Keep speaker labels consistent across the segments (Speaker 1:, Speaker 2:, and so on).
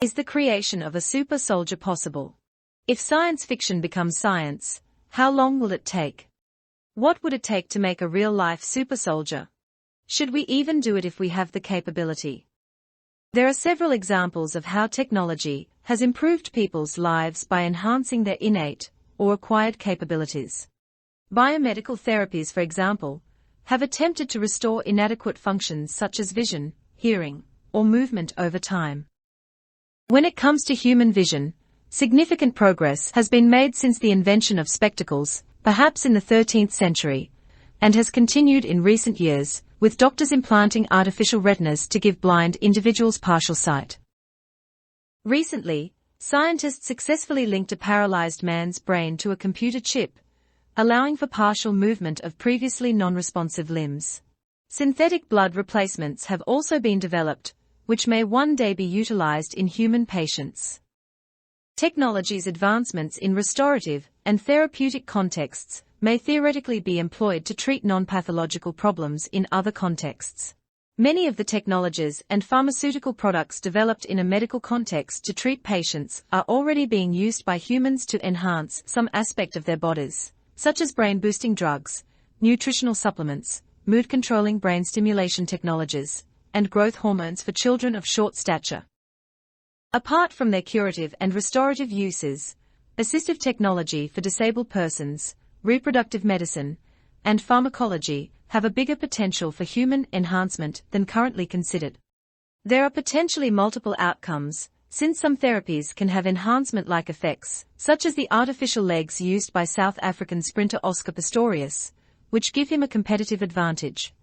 Speaker 1: Is the creation of a super soldier possible? If science fiction becomes science, how long will it take? What would it take to make a real-life super soldier? Should we even do it if we have the capability? There are several examples of how technology has improved people's lives by enhancing their innate or acquired capabilities. Biomedical therapies, for example, have attempted to restore inadequate functions such as vision, hearing, or movement over time. When it comes to human vision, significant progress has been made since the invention of spectacles, perhaps in the 13th century, and has continued in recent years, with doctors implanting artificial retinas to give blind individuals partial sight. Recently, scientists successfully linked a paralyzed man's brain to a computer chip, allowing for partial movement of previously non-responsive limbs. Synthetic blood replacements have also been developed, which may one day be utilized in human patients. Technology's advancements in restorative and therapeutic contexts may theoretically be employed to treat non-pathological problems in other contexts. Many of the technologies and pharmaceutical products developed in a medical context to treat patients are already being used by humans to enhance some aspect of their bodies, such as brain-boosting drugs, nutritional supplements, mood-controlling brain stimulation technologies, and growth hormones for children of short stature. Apart from their curative and restorative uses, assistive technology for disabled persons, reproductive medicine, and pharmacology have a bigger potential for human enhancement than currently considered. There are potentially multiple outcomes, since some therapies can have enhancement-like effects, such as the artificial legs used by South African sprinter Oscar Pistorius, which give him a competitive advantage.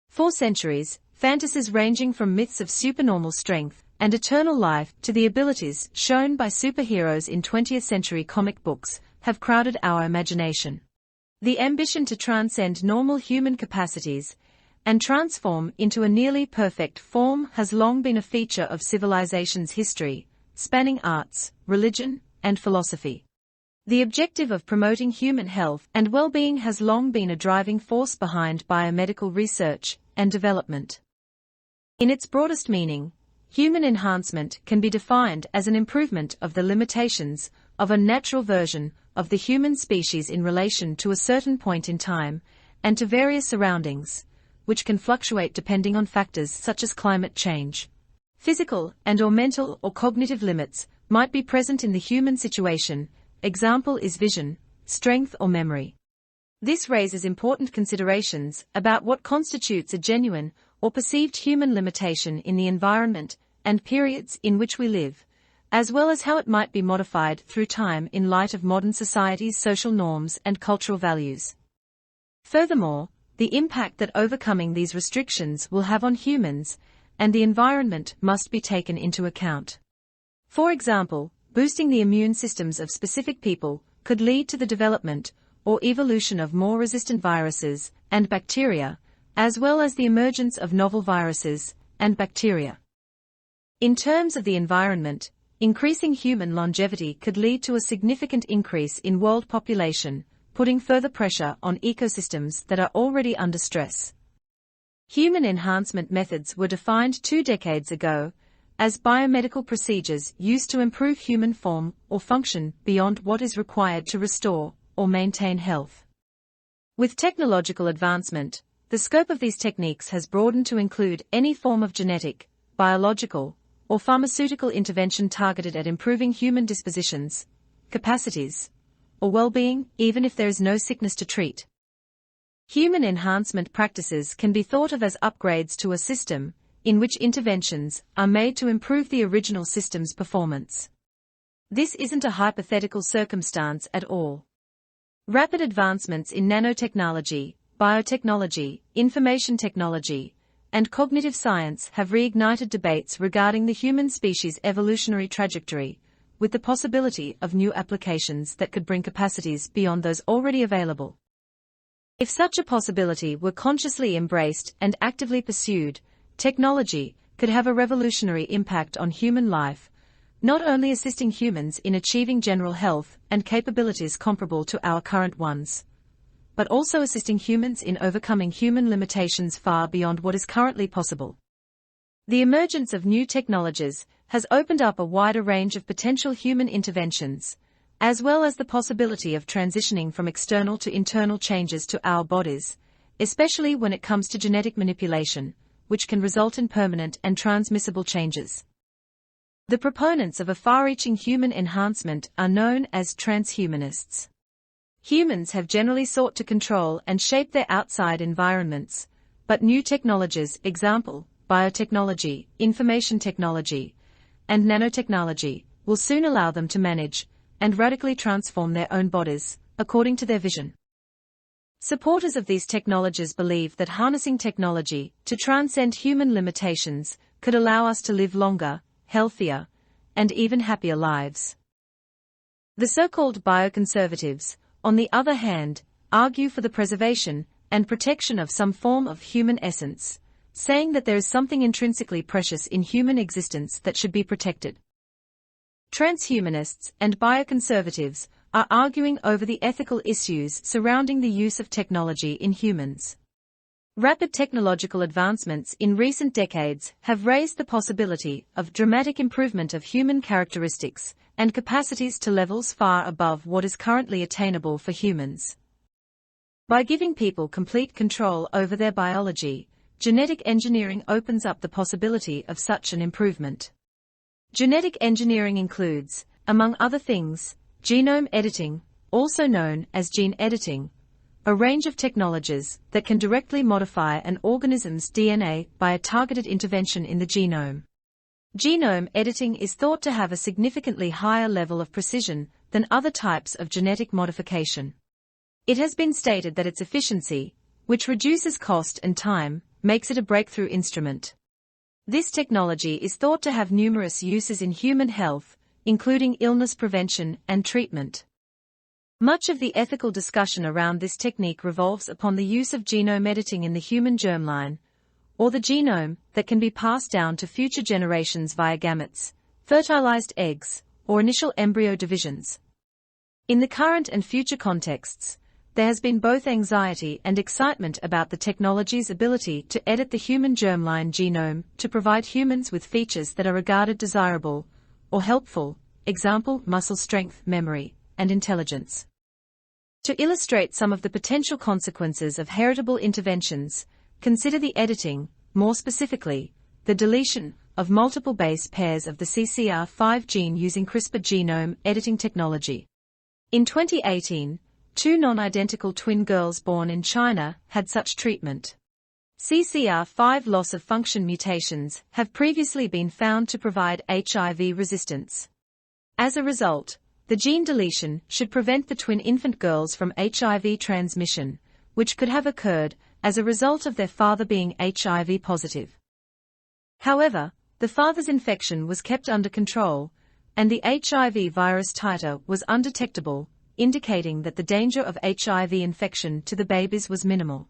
Speaker 1: For centuries, fantasies ranging from myths of supernormal strength and eternal life to the abilities shown by superheroes in 20th century comic books have crowded our imagination. The ambition to transcend normal human capacities and transform into a nearly perfect form has long been a feature of civilization's history, spanning arts, religion, and philosophy. The objective of promoting human health and well-being has long been a driving force behind biomedical research and development. In its broadest meaning, human enhancement can be defined as an improvement of the limitations of a natural version of the human species in relation to a certain point in time and to various surroundings, which can fluctuate depending on factors such as climate change. Physical and/or mental or cognitive limits might be present in the human situation. Example is vision, strength or memory. This raises important considerations about what constitutes a genuine or perceived human limitation in the environment and periods in which we live, as well as how it might be modified through time in light of modern society's social norms and cultural values. Furthermore, the impact that overcoming these restrictions will have on humans and the environment must be taken into account. For example, boosting the immune systems of specific people could lead to the development or evolution of more resistant viruses and bacteria, as well as the emergence of novel viruses and bacteria. In terms of the environment, increasing human longevity could lead to a significant increase in world population, putting further pressure on ecosystems that are already under stress. Human enhancement methods were defined 2 decades ago as biomedical procedures used to improve human form or function beyond what is required to restore or maintain health. With technological advancement, the scope of these techniques has broadened to include any form of genetic, biological, or pharmaceutical intervention targeted at improving human dispositions, capacities, or well-being, even if there is no sickness to treat. Human enhancement practices can be thought of as upgrades to a system, in which interventions are made to improve the original system's performance. This isn't a hypothetical circumstance at all. Rapid advancements in nanotechnology, biotechnology, information technology, and cognitive science have reignited debates regarding the human species' evolutionary trajectory, with the possibility of new applications that could bring capacities beyond those already available. If such a possibility were consciously embraced and actively pursued, technology could have a revolutionary impact on human life, not only assisting humans in achieving general health and capabilities comparable to our current ones, but also assisting humans in overcoming human limitations far beyond what is currently possible. The emergence of new technologies has opened up a wider range of potential human interventions, as well as the possibility of transitioning from external to internal changes to our bodies, especially when it comes to genetic manipulation, which can result in permanent and transmissible changes. The proponents of a far-reaching human enhancement are known as transhumanists. Humans have generally sought to control and shape their outside environments, but new technologies, example, biotechnology, information technology, and nanotechnology, will soon allow them to manage and radically transform their own bodies, according to their vision. Supporters of these technologies believe that harnessing technology to transcend human limitations could allow us to live longer, healthier, and even happier lives. The so-called bioconservatives, on the other hand, argue for the preservation and protection of some form of human essence, saying that there is something intrinsically precious in human existence that should be protected. Transhumanists and bioconservatives are arguing over the ethical issues surrounding the use of technology in humans. Rapid technological advancements in recent decades have raised the possibility of dramatic improvement of human characteristics and capacities to levels far above what is currently attainable for humans. By giving people complete control over their biology, genetic engineering opens up the possibility of such an improvement. Genetic engineering includes, among other things, genome editing, also known as gene editing, a range of technologies that can directly modify an organism's DNA by a targeted intervention in the genome. Genome editing is thought to have a significantly higher level of precision than other types of genetic modification. It has been stated that its efficiency, which reduces cost and time, makes it a breakthrough instrument. This technology is thought to have numerous uses in human health, including illness prevention and treatment. Much of the ethical discussion around this technique revolves upon the use of genome editing in the human germline, or the genome, that can be passed down to future generations via gametes, fertilized eggs, or initial embryo divisions. In the current and future contexts, there has been both anxiety and excitement about the technology's ability to edit the human germline genome to provide humans with features that are regarded desirable or helpful, example, muscle strength, memory, and intelligence. To illustrate some of the potential consequences of heritable interventions, consider the editing, more specifically, the deletion of multiple base pairs of the CCR5 gene using CRISPR genome editing technology. In 2018, 2 non-identical twin girls born in China had such treatment. CCR5 loss-of-function mutations have previously been found to provide HIV resistance. As a result, the gene deletion should prevent the twin infant girls from HIV transmission, which could have occurred as a result of their father being HIV positive. However, the father's infection was kept under control, and the HIV virus titer was undetectable, indicating that the danger of HIV infection to the babies was minimal.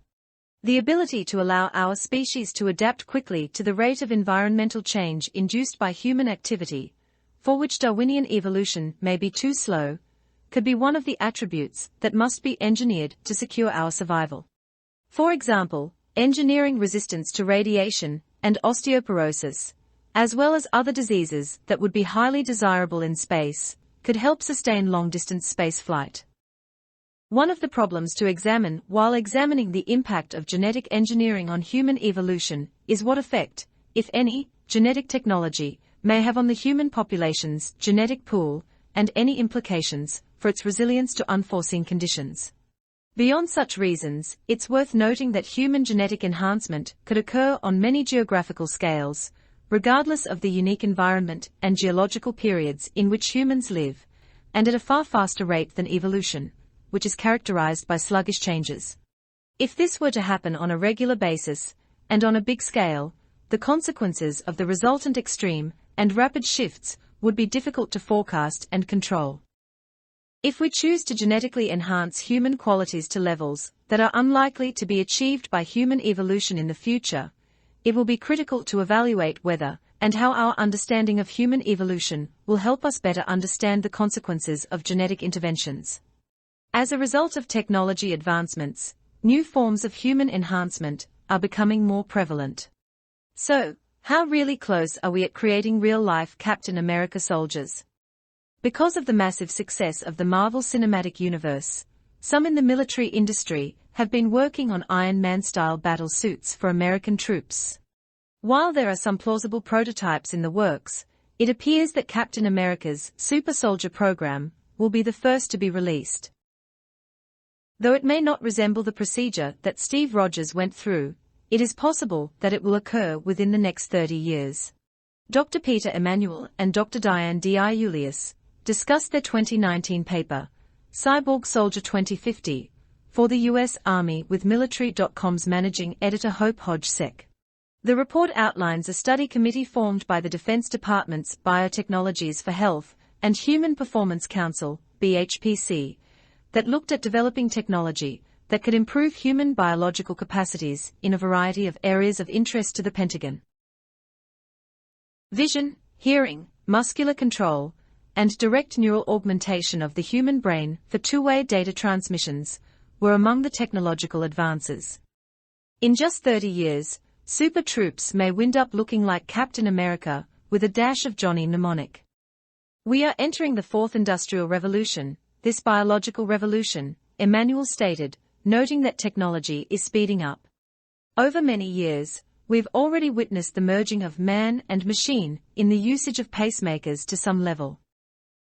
Speaker 1: The ability to allow our species to adapt quickly to the rate of environmental change induced by human activity, for which Darwinian evolution may be too slow, could be one of the attributes that must be engineered to secure our survival. For example, engineering resistance to radiation and osteoporosis, as well as other diseases that would be highly desirable in space, could help sustain long-distance space flight. One of the problems to examine while examining the impact of genetic engineering on human evolution is what effect, if any, genetic technology may have on the human population's genetic pool and any implications for its resilience to unforeseen conditions. Beyond such reasons, it's worth noting that human genetic enhancement could occur on many geographical scales, regardless of the unique environment and geological periods in which humans live, and at a far faster rate than evolution, which is characterized by sluggish changes. If this were to happen on a regular basis, and on a big scale, the consequences of the resultant extreme and rapid shifts would be difficult to forecast and control. If we choose to genetically enhance human qualities to levels that are unlikely to be achieved by human evolution in the future, it will be critical to evaluate whether and how our understanding of human evolution will help us better understand the consequences of genetic interventions. As a result of technology advancements, new forms of human enhancement are becoming more prevalent. So, How really close are we at creating real-life Captain America soldiers? Because of the massive success of the Marvel Cinematic Universe, some in the military industry have been working on Iron Man-style battle suits for American troops. While there are some plausible prototypes in the works, it appears that Captain America's Super Soldier program will be the first to be released. Though it may not resemble the procedure that Steve Rogers went through, it is possible that it will occur within the next 30 years. Dr. Peter Emanuel and Dr. Diane D. Iulius discussed their 2019 paper, Cyborg Soldier 2050, for the U.S. Army with Military.com's managing editor Hope Hodge-Sek. The report outlines a study committee formed by the Defense Department's Biotechnologies for Health and Human Performance Council, BHPC, that looked at developing technology that could improve human biological capacities in a variety of areas of interest to the Pentagon. Vision, hearing, muscular control, and direct neural augmentation of the human brain for two-way data transmissions were among the technological advances. In just 30 years, super troops may wind up looking like Captain America with a dash of Johnny Mnemonic. We are entering the fourth industrial revolution, this biological revolution, Emanuel stated, noting that technology is speeding up. Over many years, we've already witnessed the merging of man and machine in the usage of pacemakers to some level.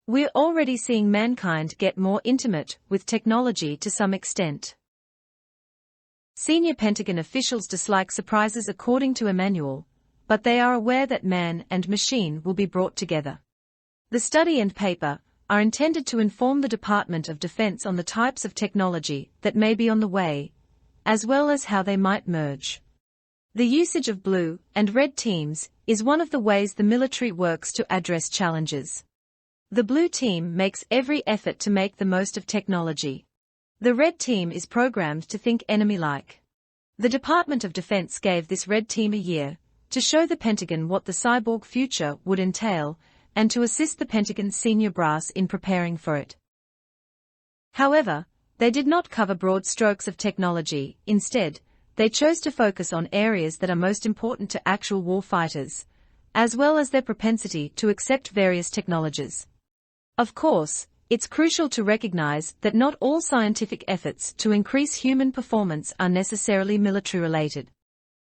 Speaker 1: We're already seeing mankind get more intimate with technology to some extent. Senior Pentagon officials dislike surprises according to Emanuel, but they are aware that man and machine will be brought together. The study and paper are intended to inform the Department of Defense on the types of technology that may be on the way, as well as how they might merge. The usage of blue and red teams is one of the ways the military works to address challenges. The blue team makes every effort to make the most of technology. The red team is programmed to think enemy-like. The Department of Defense gave this red team a year to show the Pentagon what the cyborg future would entail and to assist the Pentagon's senior brass in preparing for it. However, they did not cover broad strokes of technology. Instead, they chose to focus on areas that are most important to actual war fighters, as well as their propensity to accept various technologies. Of course, it's crucial to recognize that not all scientific efforts to increase human performance are necessarily military-related.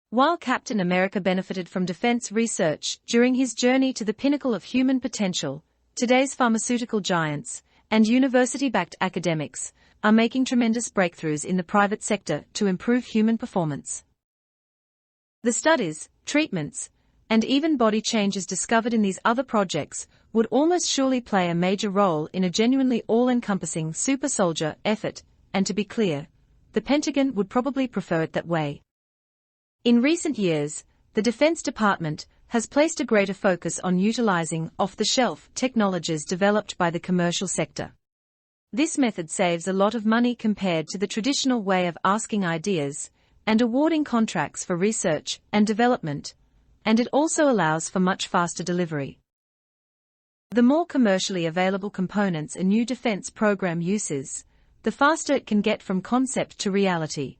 Speaker 1: While Captain America benefited from defense research during his journey to the pinnacle of human potential, today's pharmaceutical giants and university-backed academics are making tremendous breakthroughs in the private sector to improve human performance. The studies, treatments, and even body changes discovered in these other projects would almost surely play a major role in a genuinely all-encompassing super soldier effort, and to be clear, the Pentagon would probably prefer it that way. In recent years, the Defense Department has placed a greater focus on utilizing off-the-shelf technologies developed by the commercial sector. This method saves a lot of money compared to the traditional way of asking ideas and awarding contracts for research and development, and it also allows for much faster delivery. The more commercially available components a new defense program uses, the faster it can get from concept to reality.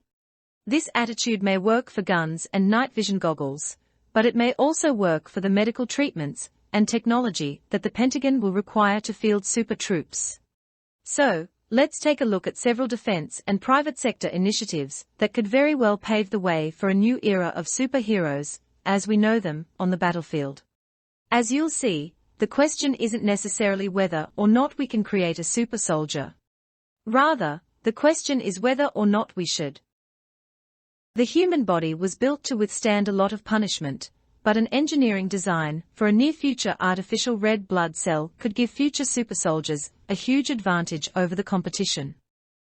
Speaker 1: This attitude may work for guns and night vision goggles, but it may also work for the medical treatments and technology that the Pentagon will require to field super troops. So, let's take a look at several defense and private sector initiatives that could very well pave the way for a new era of superheroes, as we know them, on the battlefield. As you'll see, the question isn't necessarily whether or not we can create a super soldier. Rather, the question is whether or not we should. The human body was built to withstand a lot of punishment, but an engineering design for a near-future artificial red blood cell could give future super soldiers a huge advantage over the competition.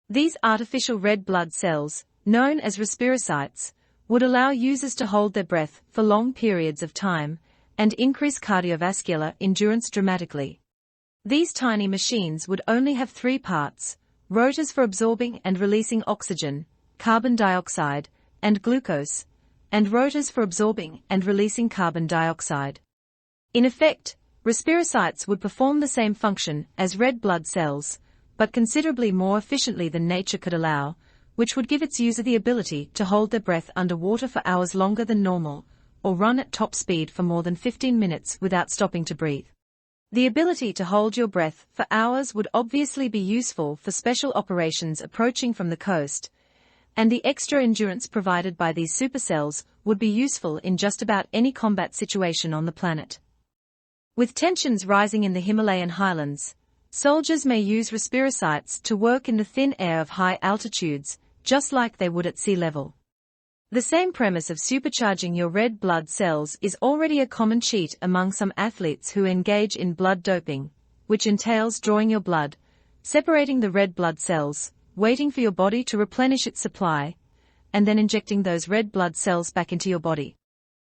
Speaker 1: These artificial red blood cells, known as respirocytes, would allow users to hold their breath for long periods of time and increase cardiovascular endurance dramatically. These tiny machines would only have three parts: rotors for absorbing and releasing oxygen, carbon dioxide, and glucose, and rotors for absorbing and releasing carbon dioxide. In effect, respirocytes would perform the same function as red blood cells, but considerably more efficiently than nature could allow, which would give its user the ability to hold their breath underwater for hours longer than normal, or run at top speed for more than 15 minutes without stopping to breathe. The ability to hold your breath for hours would obviously be useful for special operations approaching from the coast, and the extra endurance provided by these supercells would be useful in just about any combat situation on the planet. With tensions rising in the Himalayan highlands, soldiers may use respirocytes to work in the thin air of high altitudes, just like they would at sea level. The same premise of supercharging your red blood cells is already a common cheat among some athletes who engage in blood doping, which entails drawing your blood, separating the red blood cells, waiting for your body to replenish its supply, and then injecting those red blood cells back into your body.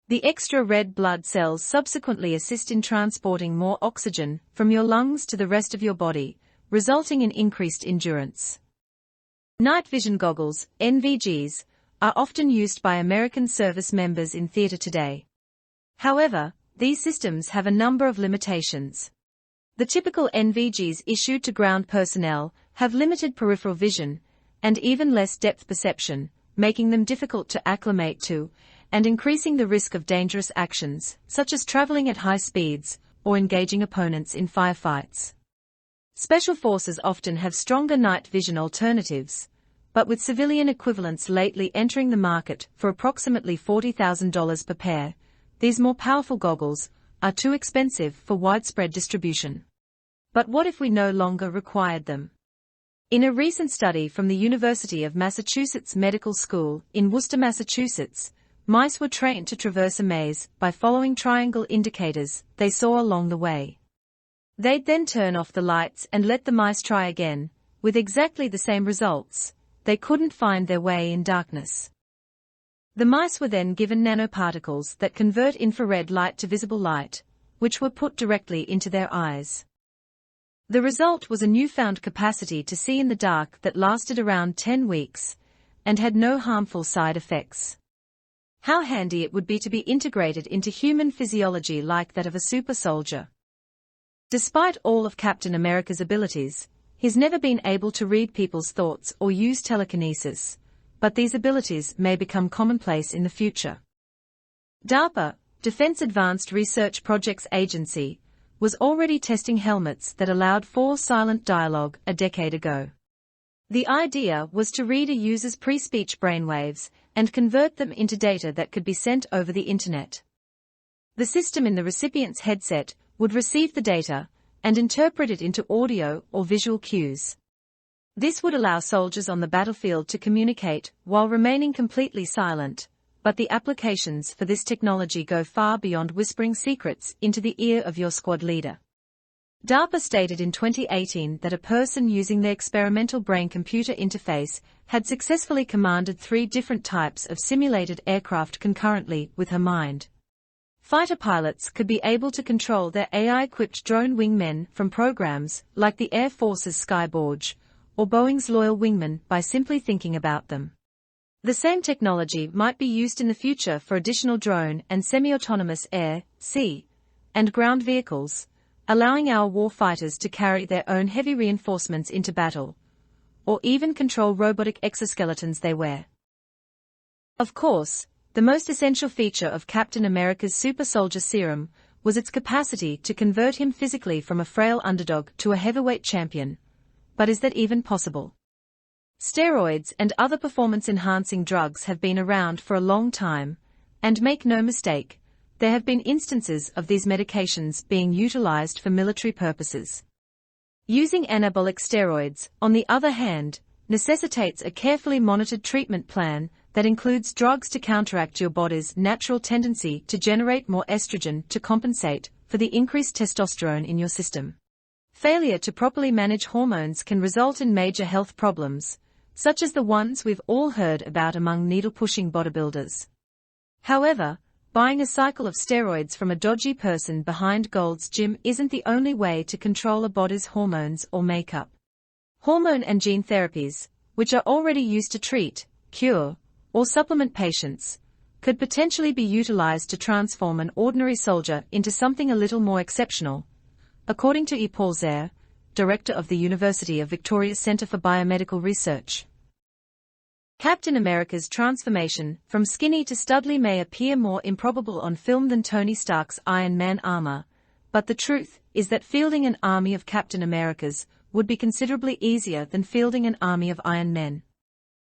Speaker 1: The extra red blood cells subsequently assist in transporting more oxygen from your lungs to the rest of your body, resulting in increased endurance. Night vision goggles, NVGs, are often used by American service members in theater today. However, these systems have a number of limitations. The typical NVGs issued to ground personnel have limited peripheral vision and even less depth perception, making them difficult to acclimate to and increasing the risk of dangerous actions, such as traveling at high speeds or engaging opponents in firefights. Special forces often have stronger night vision alternatives, but with civilian equivalents lately entering the market for approximately $40,000 per pair, these more powerful goggles are too expensive for widespread distribution. But what if we no longer required them? In a recent study from the University of Massachusetts Medical School in Worcester, Massachusetts, mice were trained to traverse a maze by following triangle indicators they saw along the way. They'd then turn off the lights and let the mice try again, with exactly the same results. They couldn't find their way in darkness. The mice were then given nanoparticles that convert infrared light to visible light, which were put directly into their eyes. The result was a newfound capacity to see in the dark that lasted around 10 weeks, and had no harmful side effects. How handy it would be to be integrated into human physiology like that of a super soldier. Despite all of Captain America's abilities, he's never been able to read people's thoughts or use telekinesis, but these abilities may become commonplace in the future. DARPA, Defense Advanced Research Projects Agency, was already testing helmets that allowed for silent dialogue a decade ago. The idea was to read a user's pre-speech brainwaves and convert them into data that could be sent over the internet. The system in the recipient's headset would receive the data and interpret it into audio or visual cues. This would allow soldiers on the battlefield to communicate while remaining completely silent, but the applications for this technology go far beyond whispering secrets into the ear of your squad leader. DARPA stated in 2018 that a person using their experimental brain-computer interface had successfully commanded 3 different types of simulated aircraft concurrently with her mind. Fighter pilots could be able to control their AI-equipped drone wingmen from programs like the Air Force's Skyborg or Boeing's Loyal Wingman by simply thinking about them. The same technology might be used in the future for additional drone and semi-autonomous air, sea, and ground vehicles, allowing our warfighters to carry their own heavy reinforcements into battle, or even control robotic exoskeletons they wear. Of course, the most essential feature of Captain America's super soldier serum was its capacity to convert him physically from a frail underdog to a heavyweight champion. But is that even possible? Steroids and other performance-enhancing drugs have been around for a long time, and make no mistake, there have been instances of these medications being utilized for military purposes. Using anabolic steroids, on the other hand, necessitates a carefully monitored treatment plan that includes drugs to counteract your body's natural tendency to generate more estrogen to compensate for the increased testosterone in your system. Failure to properly manage hormones can result in major health problems, such as the ones we've all heard about among needle-pushing bodybuilders. However, buying a cycle of steroids from a dodgy person behind Gold's Gym isn't the only way to control a body's hormones or makeup. Hormone and gene therapies, which are already used to treat, cure, or supplement patients, could potentially be utilized to transform an ordinary soldier into something a little more exceptional, according to Paul Zare, director of the University of Victoria's Centre for Biomedical Research. Captain America's transformation from skinny to studly may appear more improbable on film than Tony Stark's Iron Man armor, but the truth is that fielding an army of Captain Americas would be considerably easier than fielding an army of Iron Men.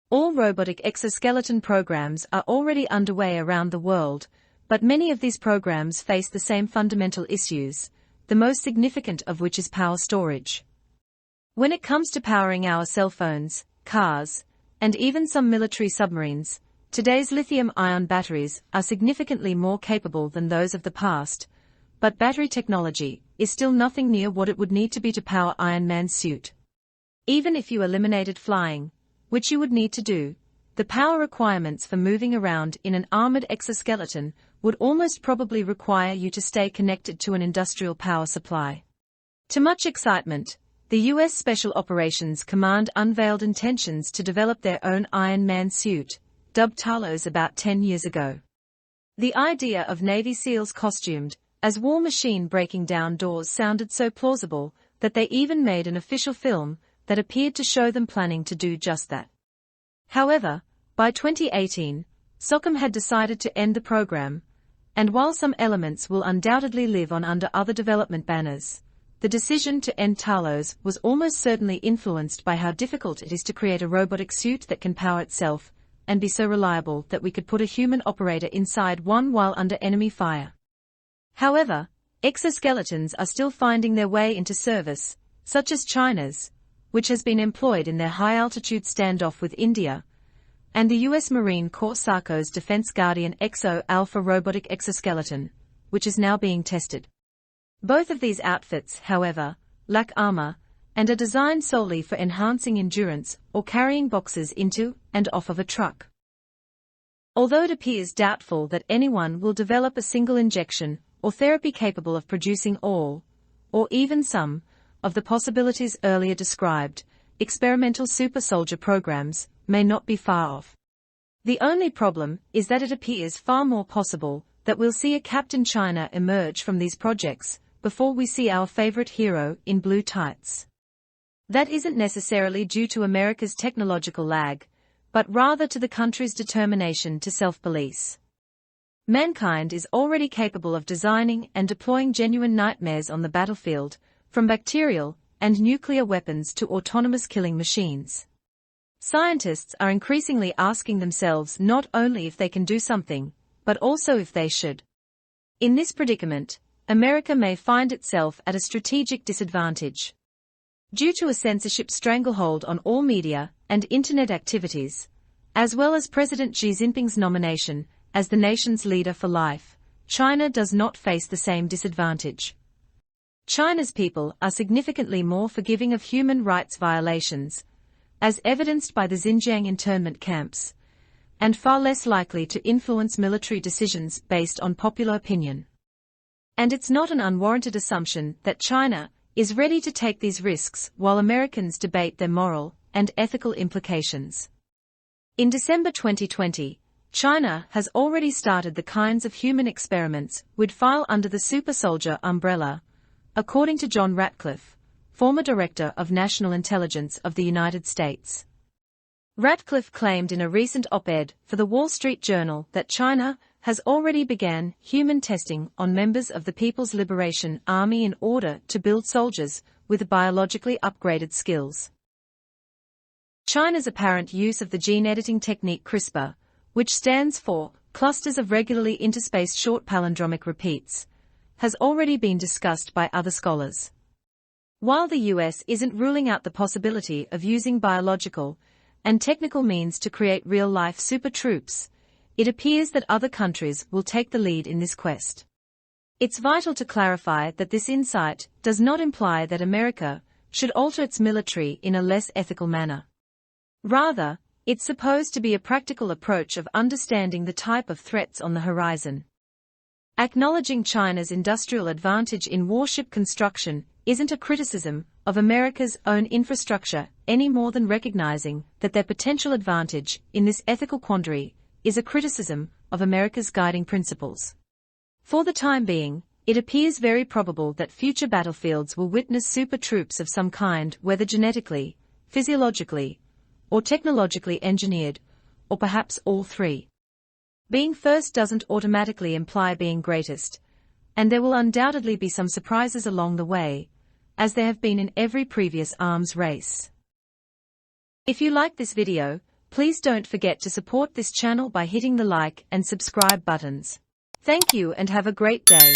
Speaker 1: All robotic exoskeleton programs are already underway around the world, but many of these programs face the same fundamental issues, the most significant of which is power storage. When it comes to powering our cell phones, cars, and even some military submarines, today's lithium-ion batteries are significantly more capable than those of the past, but battery technology is still nothing near what it would need to be to power Iron Man's suit. Even if you eliminated flying, which you would need to do, the power requirements for moving around in an armored exoskeleton would almost probably require you to stay connected to an industrial power supply. To much excitement, the U.S. Special Operations Command unveiled intentions to develop their own Iron Man suit, dubbed Talos, about 10 years ago. The idea of Navy SEALs costumed as War Machine breaking down doors sounded so plausible that they even made an official film that appeared to show them planning to do just that. However, by 2018, SOCOM had decided to end the program, and while some elements will undoubtedly live on under other development banners, the decision to end Talos was almost certainly influenced by how difficult it is to create a robotic suit that can power itself and be so reliable that we could put a human operator inside one while under enemy fire. However, exoskeletons are still finding their way into service, such as China's, which has been employed in their high-altitude standoff with India, and the U.S. Marine Corps SACO's Defense Guardian Exo Alpha robotic exoskeleton, which is now being tested. Both of these outfits, however, lack armor, and are designed solely for enhancing endurance or carrying boxes into and off of a truck. Although it appears doubtful that anyone will develop a single injection or therapy capable of producing all, or even some, of the possibilities earlier described, experimental super soldier programs may not be far off. The only problem is that it appears far more possible that we'll see a Captain China emerge from these projects before we see our favorite hero in blue tights. That isn't necessarily due to America's technological lag, but rather to the country's determination to self-police. Mankind is already capable of designing and deploying genuine nightmares on the battlefield, from bacterial and nuclear weapons to autonomous killing machines. Scientists are increasingly asking themselves not only if they can do something, but also if they should. In this predicament, America may find itself at a strategic disadvantage. Due to a censorship stranglehold on all media and internet activities, as well as President Xi Jinping's nomination as the nation's leader for life, China does not face the same disadvantage. China's people are significantly more forgiving of human rights violations, as evidenced by the Xinjiang internment camps, and far less likely to influence military decisions based on popular opinion. And it's not an unwarranted assumption that China is ready to take these risks while Americans debate their moral and ethical implications. In December 2020, China has already started the kinds of human experiments we'd file under the super soldier umbrella, according to John Ratcliffe, former Director of National Intelligence of the United States. Ratcliffe claimed in a recent op-ed for the Wall Street Journal that China has already begun human testing on members of the People's Liberation Army in order to build soldiers with biologically upgraded skills. China's apparent use of the gene editing technique CRISPR, which stands for clusters of regularly interspaced short palindromic repeats, has already been discussed by other scholars. While the US isn't ruling out the possibility of using biological and technical means to create real-life super troops, it appears that other countries will take the lead in this quest. It's vital to clarify that this insight does not imply that America should alter its military in a less ethical manner. Rather, it's supposed to be a practical approach of understanding the type of threats on the horizon. Acknowledging China's industrial advantage in warship construction isn't a criticism of America's own infrastructure any more than recognizing that their potential advantage in this ethical quandary is a criticism of America's guiding principles. For the time being, it appears very probable that future battlefields will witness super troops of some kind, whether genetically, physiologically, or technologically engineered, or perhaps all three. Being first doesn't automatically imply being greatest, and there will undoubtedly be some surprises along the way, as there have been in every previous arms race. If you like this video, please don't forget to support this channel by hitting the like and subscribe buttons. Thank you and have a great day.